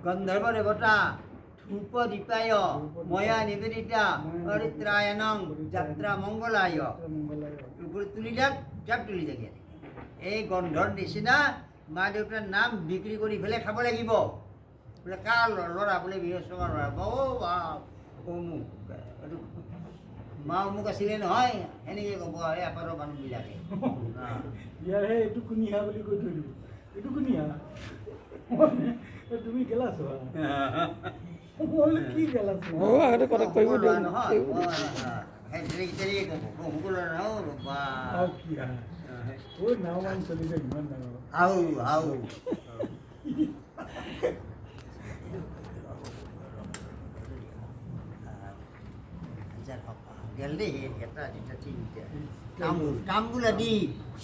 গন্ধৰ্ব দেবতা ধূপ দীপায় ময়া নিবেদিতা অৰিত্ৰায়ণং যাত্ৰা মঙ্গলায় উপৰে তুলি যাক জাপ তুলি যাকে এই গন্ধৰ নিচিনা মা দেউতাৰ নাম বিক্ৰী কৰি পেলাই খাব লাগিব বোলে কাৰ ল'ৰা বোলে বৃহস্পতিবাৰ ল'ৰা অমুক এইটো মা অমুক আছিলে নহয় সেনেকৈ ক'ব এই আপাৰৰ মানুহবিলাকে ইয়াৰে এইটো কুনিহা বুলি কৈ থৈ দিব এইটো কুনিহা তুমি গেলা চোৱা মই কি গেলা চোৱা আগতে কথা কৰিব দিয়া নহয় তেনেকৈ ক'ব সকলো ৰ'বা আৰু কি ঐ নাওমান চলিছে ইমান ডাঙৰ আও গেল দেই এটা দুটা তিনিটা কামগুলা দি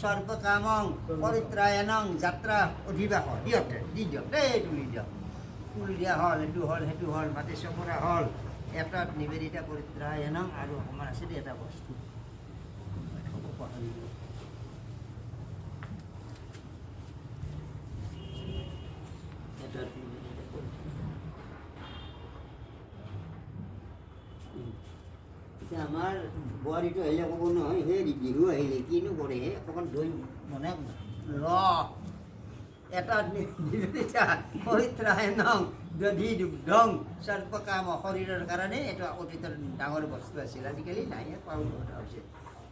সৰ্বকামং পৰিত্ৰায়ণং যাত্ৰা অধিবাস দিয়ক দি দিয়ক দেই তুলি দিয়া হ'ল এইটো হ'ল সেইটো হ'ল মাটি চপৰা হ'ল এটাত নিবেদিতা পৰিত্ৰায়ণং আৰু অকণমান আছে দেই এটা বস্তু আমাৰ বোৱাৰীটো আহিলে ক'ব নহয় সেই বিহু আহিলে কিনো কৰে অকণমান দৈ মানে এটা নিবেদিতা পৰিত্ৰায়ণং দধি দুগ্ধং সৰ্বকাম শৰীৰৰ কাৰণে এইটো অতীতৰ ডাঙৰ বস্তু আছিল আজিকালি নাই পাওঁ হৈছে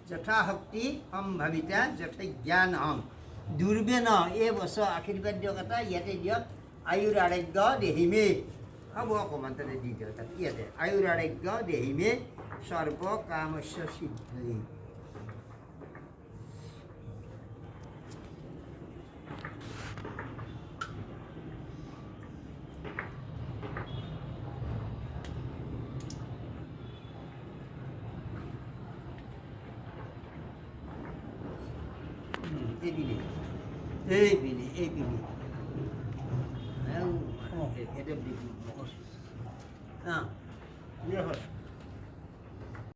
যথাশক্তি সম্ভাৱিতা যথা জ্ঞান হম দুৰ্বে ন এই বছৰ আশীৰ্বাদ দিয়ক এটা ইয়াতে দিয়ক আয়ুৰ আৰোগ্য দেহিমে হ'ব অকণমান তাতে দি দিয়ক তাত ইয়াতে আয়ুৰ আৰোগ্য দেহিমে সৰ্বকামস্য সিদ্ধি এই পিনে এটা